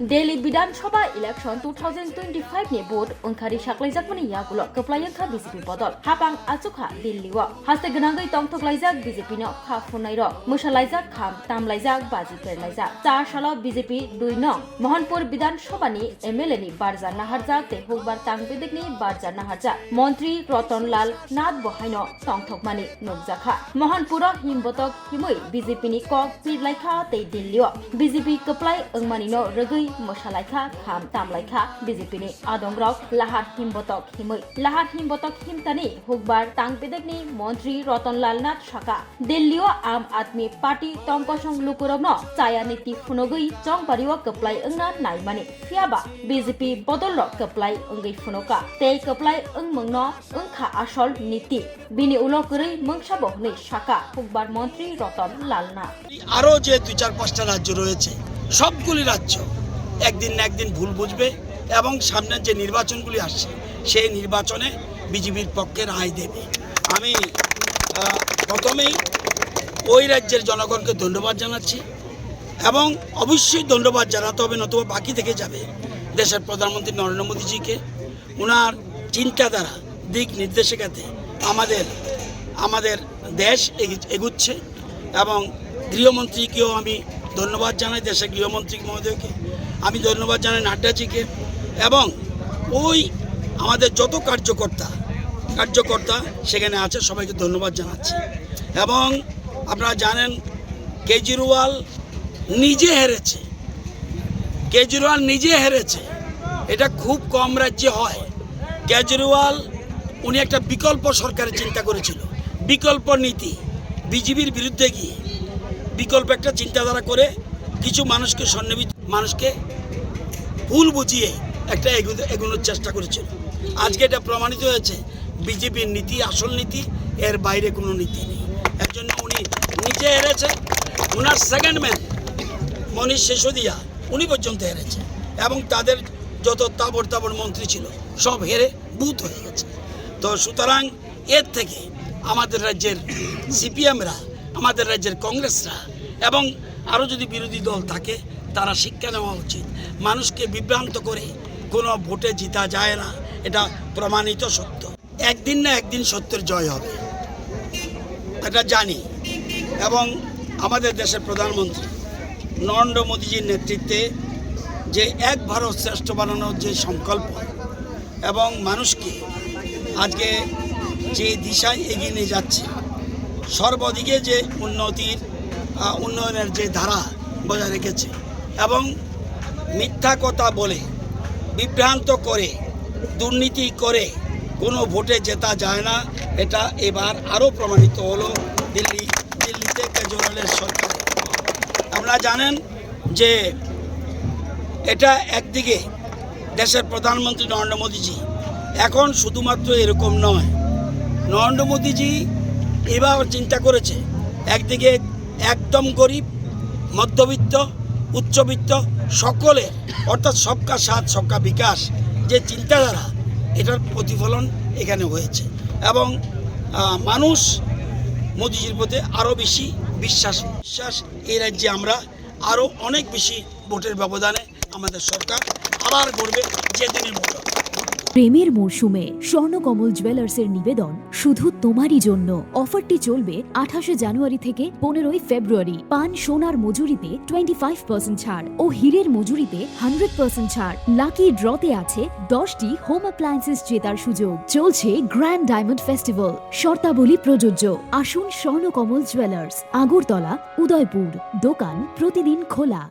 Delhi Bidhansabha election 2025 ni vote ongkhari saklaijak yagulo keplaiyangkha BJP bodol hapang achukha Delhi o haste gwnangui tongthoklaijak BJP no kha phunai ro moshalaijak kham tamlaijak baji perlaijak 4 salo BJP 2 nong Mohanpur Bidhansabha ni MLA ni barjan naharjak te hukbar tangbedik ni barjan naharjak Montri Ratan Lal Nath Bohaino tongthokmani nukjakha Mohanpur himbotok himui BJP ni kok pirlaikha te Delhi o BJP keplai engmani no rogui moshalaikha kham tamlaikha BJP ni adongrok lahar himbotok himui lahar himbotok himtani hukbar tangbedekni Montri Ratan Lal Nath Shaka Delhi o Aam Admi Party tongkosong lukurogno chaya niti phunogui chongpario keplai engna naimani fiaba BJP bodolro keplai engai phunoka tei keplai engmungno engkha asol niti bini ulo korui mungsabo hne Shaka hukbar Montri Ratan Lal Nath আরো যে 2-4-5টা রাজ্য রয়েছে সবগুলি রাজ্য একদিন না একদিন ভুল বুঝবে এবং সামনে যে নির্বাচনগুলি আসছে সেই নির্বাচনে বিজেপির পক্ষে রায় দেবে। আমি প্রথমেই ওই রাজ্যের জনগণকে ধন্যবাদ জানাচ্ছি এবং অবশ্যই ধন্যবাদ জানাতে হবে নতুবা বাকি থেকে যাবে দেশের প্রধানমন্ত্রী নরেন্দ্র মোদীজিকে ওনার চিন্তাধারা দিক নির্দেশিকাতে আমাদের দেশ এগুচ্ছে এবং গৃহমন্ত্রীকেও আমি ধন্যবাদ জানাই দেশের গৃহমন্ত্রী মহোদয়কে আমি ধন্যবাদ জানাই নাড্ডাজিকে এবং ওই আমাদের যত কার্যকর্তা সেখানে আছে সবাইকে ধন্যবাদ জানাচ্ছি এবং আপনারা জানেন কেজরিওয়াল নিজে হেরেছে এটা খুব কম রাজ্যে হয় কেজরিওয়াল উনি একটা বিকল্প সরকারের চিন্তা করেছিল বিকল্প নীতি বিজেপির বিরুদ্ধে গিয়ে বিকল্প একটা চিন্তাধারা করে কিছু মানুষকে ভুল বুঝিয়ে একটা এগোনোর চেষ্টা করেছিল আজকে এটা প্রমাণিত হয়েছে বিজেপির নীতি আসল নীতি এর বাইরে কোনো নীতি নেই এর জন্য উনি নিজে হেরেছে ওনার সেকেন্ড ম্যান মনীষ সিসোদিয়া উনি পর্যন্ত হেরেছে এবং তাদের যত তাবড় মন্ত্রী ছিল সব হেরে বুথ হয়ে গেছে তো সুতরাং এর থেকে আমাদের রাজ্যের সিপিএমরা আমাদের রাজ্যের কংগ্রেসরা এবং আরও যদি বিরোধী দল থাকে তারা শিক্ষা নেওয়া উচিত মানুষকে বিভ্রান্ত করে কোনো ভোটে জিতা যায় না এটা প্রমাণিত সত্য একদিন না একদিন সত্যের জয় হবে এটা জানি এবং আমাদের দেশের প্রধানমন্ত্রী নরেন্দ্র মোদীজির নেতৃত্বে যে এক ভারত শ্রেষ্ঠ বানানোর যে সংকল্প এবং মানুষকে আজকে যে দিশায় এগিয়ে নিয়ে যাচ্ছে সর্বদিকে যে উন্নয়নের যে ধারা বজায় রেখেছে এবং মিথ্যা কথা বলে বিভ্রান্ত করে দুর্নীতি করে কোনো ভোটে জেতা যায় না এটা এবার আরও প্রমাণিত হলো দিল্লিতে কেজরিওয়ালের সরকার আপনারা জানেন যে এটা একদিকে দেশের প্রধানমন্ত্রী নরেন্দ্র মোদীজি এখন শুধুমাত্র এরকম নয় নরেন্দ্র মোদীজি এবার চিন্তা করেছে একদিকে একদম গরিব মধ্যবিত্ত উচ্চবিত্ত সকলে অর্থাৎ সবকা সাথ সবকা বিকাশ যে চিন্তাধারা এটার প্রতিফলন এখানে হয়েছে এবং মানুষ মোদীজির প্রতি আরও বেশি বিশ্বাস এই রাজ্যে আমরা আরও অনেক বেশি ভোটের ব্যবধানে আমাদের সরকার আবার গড়বে যেদিনই ভোট প্রেমের মরশুমে স্বর্ণকমল জুয়েলার্সের নিবেদন শুধু তোমারই জন্য অফারটি চলবে 28 জানুয়ারি থেকে 15 ফেব্রুয়ারি পান সোনার মজুরিতে 25% ছাড় ও হীরের মজুরিতে 100% ছাড় লাকি ড্রতে আছে 10টি হোম অ্যাপ্লায়েন্সেস জেতার সুযোগ চলছে গ্র্যান্ড ডায়মন্ড ফেস্টিভ্যাল শর্তাবলী প্রযোজ্য আসুন স্বর্ণকমল জুয়েলার্স আগরতলা উদয়পুর দোকান প্রতিদিন খোলা।